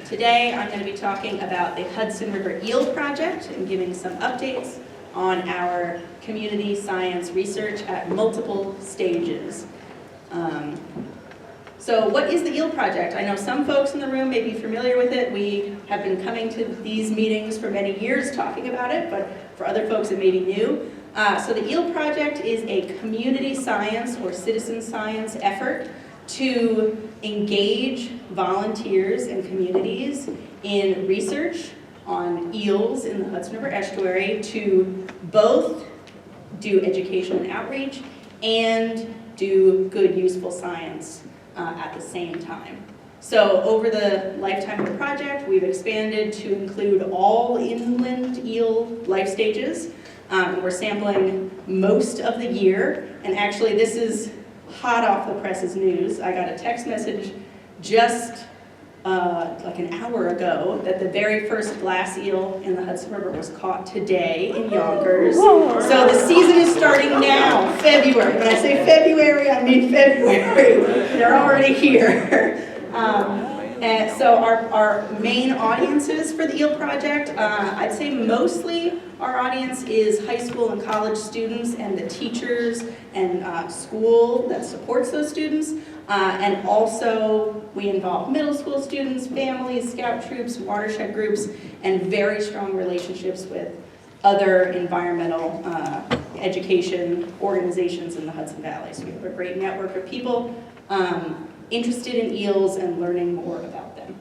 Today I'm going to be talking about the Hudson River Eel Project and giving some updates on our community science research at multiple stages. So what is the Eel Project? I know some folks in the room may be familiar with it. We have been coming to these meetings for many years talking about it, but for other folks it may be new. So the Eel Project is a community science or citizen science effort to engage volunteers and communities in research on eels in the Hudson River estuary to both do education and outreach and do good, useful science at the same time. So over the lifetime of the project, we've expanded to include all inland eel life stages. We're sampling most of the year, and actually this is hot off the presses news. I got a text message just like an hour ago that the very first glass eel in the Hudson River was caught today in Yonkers. So the season is starting now, February. When I say February, I mean February. They're already here. And so our main audiences for the Eel Project, I'd say mostly our audience is high school and college students and the teachers and school that supports those students. And also we involve middle school students, families, scout troops, watershed groups, and very strong relationships with other environmental education organizations in the Hudson Valley. So we have a great network of people interested in eels and learning more about them.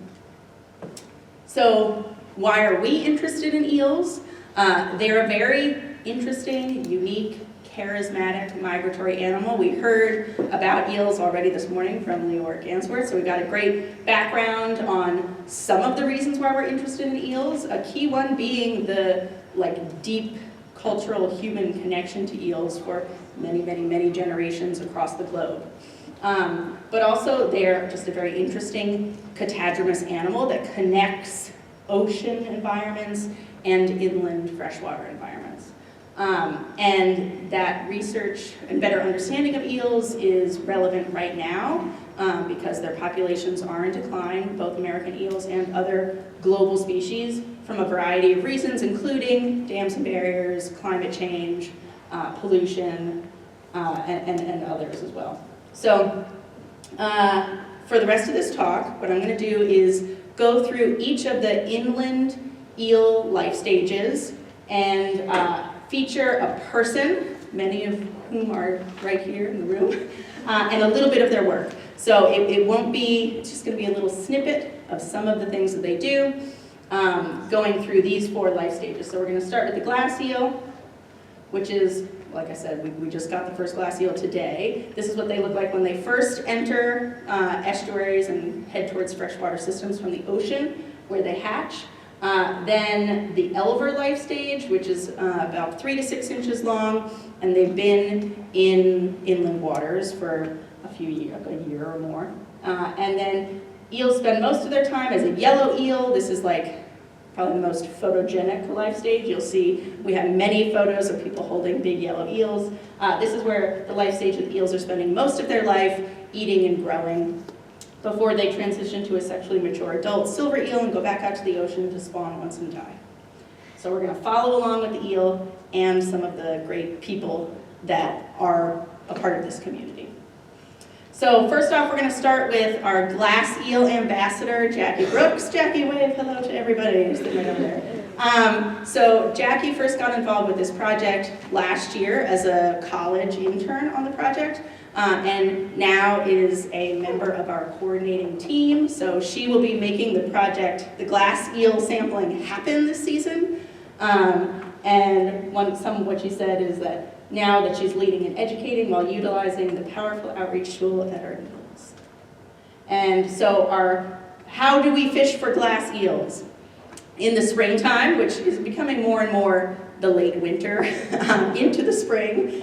So why are we interested in eels? They're a very interesting, unique, charismatic migratory animal. We heard about eels already this morning from Leora Gansworth, so we got a great background on some of the reasons why we're interested in eels. A key one being the deep cultural human connection to eels for many, many, many generations across the globe. But also they're just a very interesting catadromous animal that connects ocean environments and inland freshwater environments. And that research and better understanding of eels is relevant right now because their populations are in decline, both American eels and other global species, from a variety of reasons, including dams and barriers, climate change, pollution, and others as well. So for the rest of this talk, what I'm going to do is go through each of the inland eel life stages and feature a person, many of whom are right here in the room, and a little bit of their work. So it won't be, it's just going to be a little snippet of some of the things that they do going through these 4 life stages. So we're going to start with the glass eel, which is, like I said, we just got the first glass eel today. This is what they look like when they first enter estuaries and head towards freshwater systems from the ocean, where they hatch. Then the Elver life stage, which is about 3 to 6 inches long, and they've been in inland waters for a year or more. And then eels spend most of their time as a yellow eel. This is probably the most photogenic life stage. You'll see we have many photos of people holding big yellow eels. This is where the life stage of the eels are spending most of their life, eating and growing, before they transition to a sexually mature adult silver eel and go back out to the ocean to spawn once and die. So we're going to follow along with the eel and some of the great people that are a part of this community. So first off, we're going to start with our glass eel ambassador, Jackie Brooks. Jackie, wave hello to everybody who's sitting right over there. So Jackie first got involved with this project last year as a college intern on the project. And now is a member of our coordinating team. So she will be making the project, the glass eel sampling, happen this season. And some of what she said is that now that she's leading and educating while utilizing the powerful outreach tool at our eels. And so how do we fish for glass eels? In the springtime, which is becoming more and more the late winter into the spring,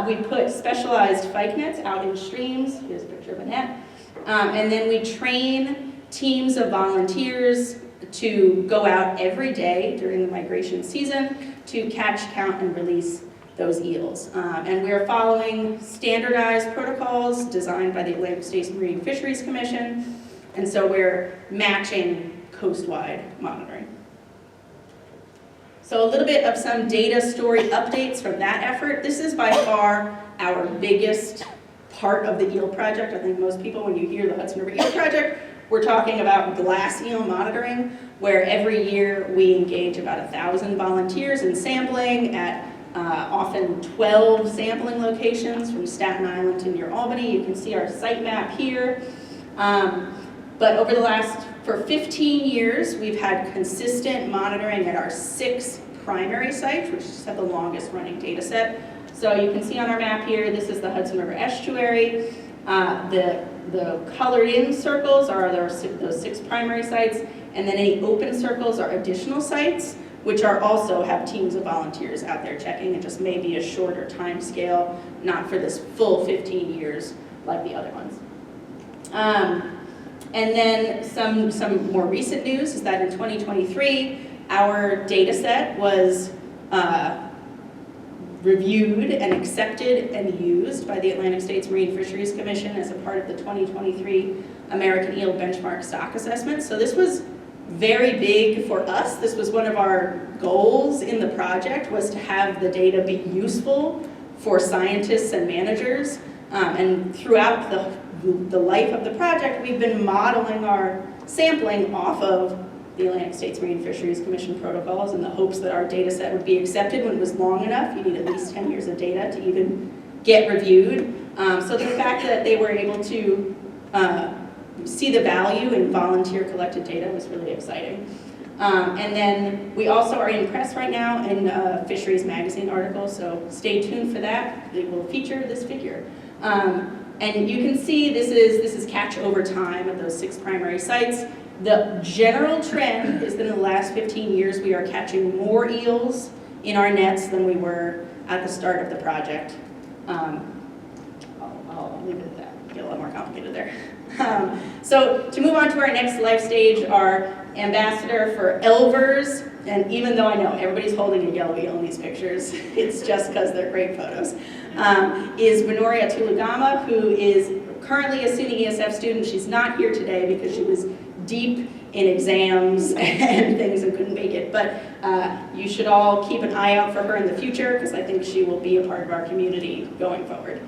we put specialized fyke nets out in streams. Here's a picture of a net. And then we train teams of volunteers to go out every day during the migration season to catch, count, and release those eels. And we are following standardized protocols designed by the Atlantic States Marine Fisheries Commission. And so we're matching coast-wide monitoring. So a little bit of some data story updates from that effort. This is by far our biggest part of the eel project. I think most people, when you hear the Hudson River Eel Project, we're talking about glass eel monitoring, where every year we engage about 1,000 volunteers in sampling at often 12 sampling locations from Staten Island to near Albany. You can see our site map here. But over the for 15 years, we've had consistent monitoring at our 6 primary sites, which just have the longest running data set. So you can see on our map here, this is the Hudson River Estuary. The colored in circles are those 6 primary sites, and then any open circles are additional sites, which also have teams of volunteers out there checking. It just may be a shorter time scale, not for this full 15 years like the other ones. And then some more recent news is that in 2023, our data set was reviewed and accepted and used by the Atlantic States Marine Fisheries Commission as a part of the 2023 American Eel Benchmark Stock Assessment. So this was very big for us. This was one of our goals in the project, was to have the data be useful for scientists and managers. And throughout the life of the project, we've been modeling our sampling off of the Atlantic States Marine Fisheries Commission protocols in the hopes that our data set would be accepted when it was long enough. You need at least 10 years of data to even get reviewed. So the fact that they were able to see the value in volunteer collected data was really exciting. And then we also are in press right now in a Fisheries magazine article, so stay tuned for that. It will feature this figure. And you can see this is catch over time of those 6 primary sites. The general trend is that in the last 15 years we are catching more eels in our nets than we were at the start of the project. I'll leave it at that. Get a lot more complicated there. So to move on to our next life stage, our ambassador for elvers, and even though I know everybody's holding a yellow eel in these pictures, it's just because they're great photos, is Benoria Tulugama, who is currently a SUNY ESF student. She's not here today because she was deep in exams and things and couldn't make it, but you should all keep an eye out for her in the future because I think she will be a part of our community going forward.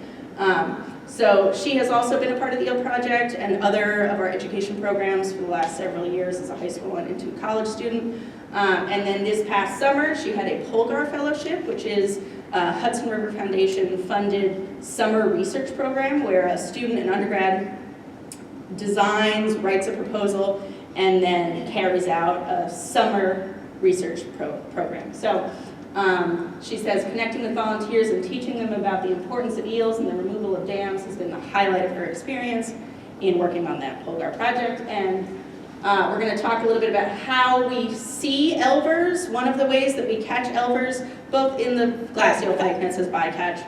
So she has also been a part of the EEL Project and other of our education programs for the last several years as a high school and into college student. And then this past summer, she had a Polgar Fellowship, which is a Hudson River Foundation funded summer research program where a student, an undergrad, designs, writes a proposal, and then carries out a summer research program. So she says connecting with volunteers and teaching them about the importance of eels and the removal of dams has been the highlight of her experience in working on that Polgar project. And we're going to talk a little bit about how we see elvers. One of the ways that we catch elvers, both in the glass eel fight, and it says bycatch,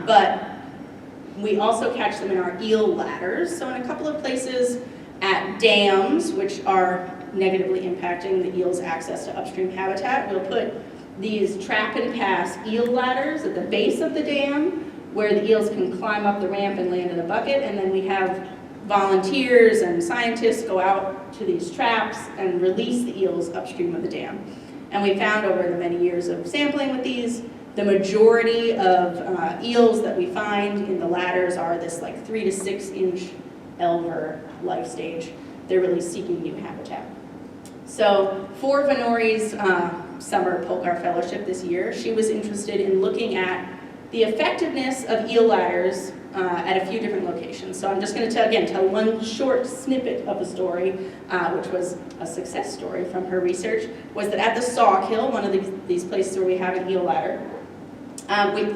but we also catch them in our eel ladders. So in a couple of places at dams, which are negatively impacting the eel's access to upstream habitat, we'll put these trap and pass eel ladders at the base of the dam where the eels can climb up the ramp and land in a bucket, and then we have volunteers and scientists go out to these traps and release the eels upstream of the dam. And we found over the many years of sampling with these, the majority of eels that we find in the ladders are this like 3 to 6 inch elver life stage. They're really seeking new habitat. So for Venori's summer Polgar Fellowship this year, she was interested in looking at the effectiveness of eel ladders at a few different locations. So I'm just going to tell one short snippet of the story, which was a success story from her research, was that at the Sawkill, one of these places where we have an eel ladder,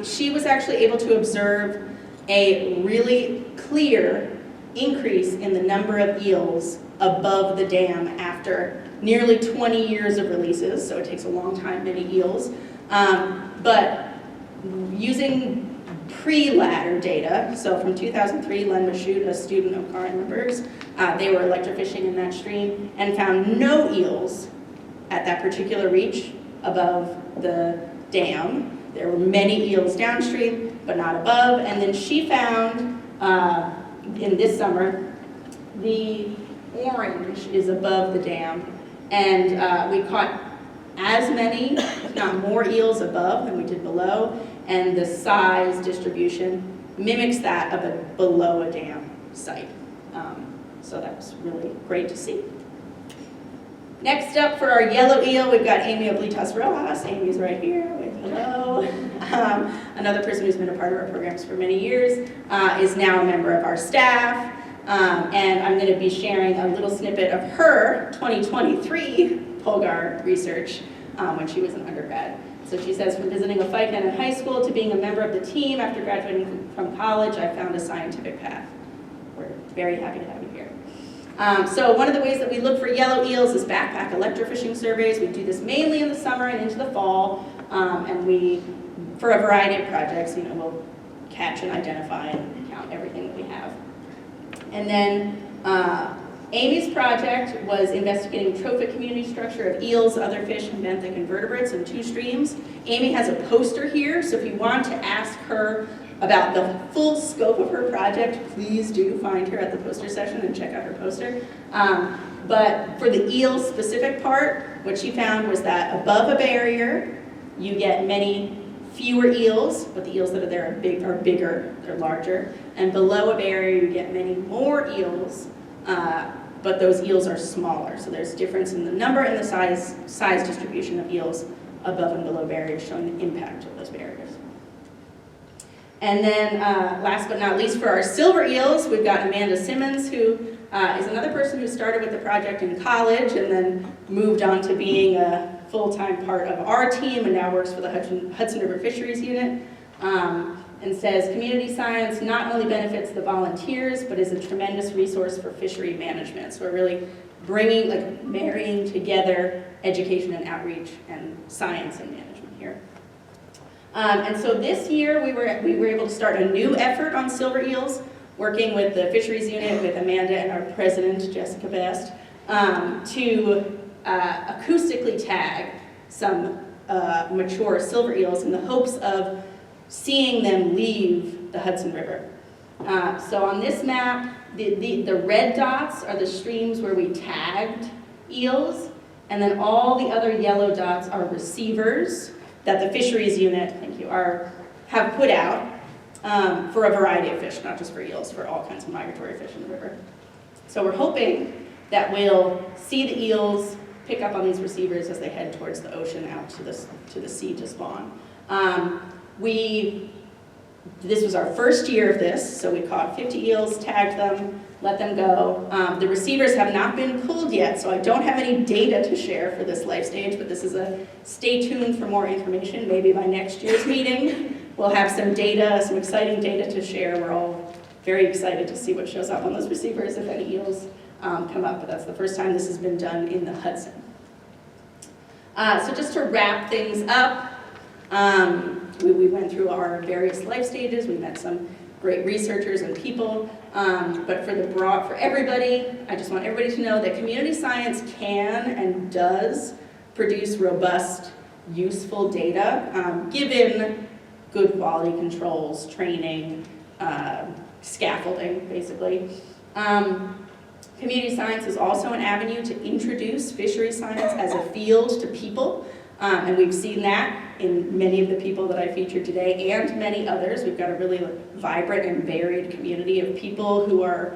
she was actually able to observe a really clear increase in the number of eels above the dam after nearly 20 years of releases, so it takes a long time, many eels. But using pre-ladder data, so from 2003, Len Mashoud, a student of Karin Lindberg's, they were electrofishing in that stream and found no eels at that particular reach above the dam. There were many eels downstream, but not above. And then she found, in this summer, orange is above the dam. And we caught as many, if not more, eels above than we did below, and the size distribution mimics that of a below a dam site. So that was really great to see. Next up for our yellow eel, we've got Amy Oblitas Rojas. Amy's right here, wave hello. Another person who's been a part of our programs for many years, is now a member of our staff. And I'm going to be sharing a little snippet of her 2023 Polgar research when she was an undergrad. So she says, from visiting a fight in high school to being a member of the team after graduating from college, I found a scientific path. We're very happy to have you here. So one of the ways that we look for yellow eels is backpack electrofishing surveys. We do this mainly in the summer and into the fall, and we, for a variety of projects, we'll catch and identify and count everything that we have. And then Amy's project was investigating trophic community structure of eels, other fish, and benthic invertebrates in 2 streams. Amy has a poster here, so if you want to ask her about the full scope of her project, please do find her at the poster session and check out her poster. But for the eel specific part, what she found was that above a barrier, you get many fewer eels, but the eels that are there are bigger, they're larger. And below a barrier, you get many more eels, but those eels are smaller. So there's difference in the number and the size distribution of eels above and below barriers, showing the impact of those barriers. And then last but not least, for our silver eels, we've got Amanda Simmons, who is another person who started with the project in college and then moved on to being a full-time part of our team and now works for the Hudson River Fisheries Unit, and says community science not only benefits the volunteers, but is a tremendous resource for fishery management. So we're really marrying together education and outreach and science and management here. And so this year we were able to start a new effort on silver eels, working with the Fisheries Unit, with Amanda and our president, Jessica Best, to acoustically tag some mature silver eels in the hopes of seeing them leave the Hudson River. So on this map, the red dots are the streams where we tagged eels, and then all the other yellow dots are receivers that the Fisheries Unit, have put out for a variety of fish, not just for eels, for all kinds of migratory fish in the river. So we're hoping that we'll see the eels pick up on these receivers as they head towards the ocean out to the sea to spawn. This was our first year of this, so we caught 50 eels, tagged them, let them go. The receivers have not been pulled yet, so I don't have any data to share for this life stage, but this is a stay tuned for more information. Maybe by next year's meeting, we'll have some data, some exciting data to share. We're all very excited to see what shows up on those receivers if any eels come up, but that's the first time this has been done in the Hudson. So just to wrap things up, we went through our various life stages. We met some great researchers and people, but for everybody, I just want everybody to know that community science can and does produce robust, useful data, given good quality controls, training, scaffolding, basically. Community science is also an avenue to introduce fishery science as a field to people, and we've seen that in many of the people that I featured today and many others. We've got a really vibrant and varied community of people who are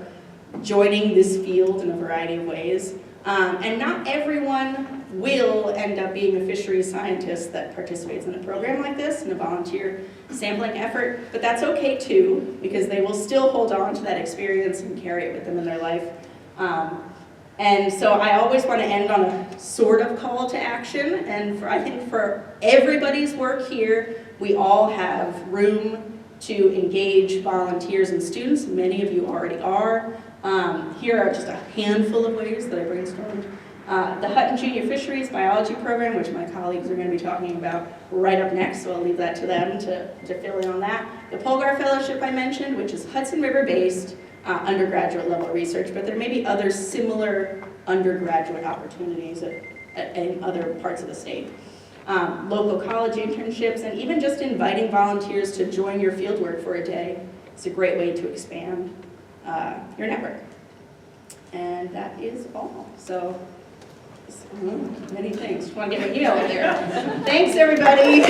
joining this field in a variety of ways. And not everyone will end up being a fisheries scientist that participates in a program like this, in a volunteer sampling effort, but that's okay too, because they will still hold on to that experience and carry it with them in their life. And so I always want to end on a sort of call to action, and I think for everybody's work here, we all have room to engage volunteers and students. Many of you already are. Here are just a handful of ways that I brainstormed. The Hutton Junior Fisheries Biology Program, which my colleagues are going to be talking about right up next, so I'll leave that to them to fill in on that. The Polgar Fellowship I mentioned, which is Hudson River based, undergraduate level research, but there may be other similar undergraduate opportunities in other parts of the state. Local college internships, and even just inviting volunteers to join your fieldwork for a day is a great way to expand your network. And that is all. So, many things. Just want to get my email in there. Thanks, everybody.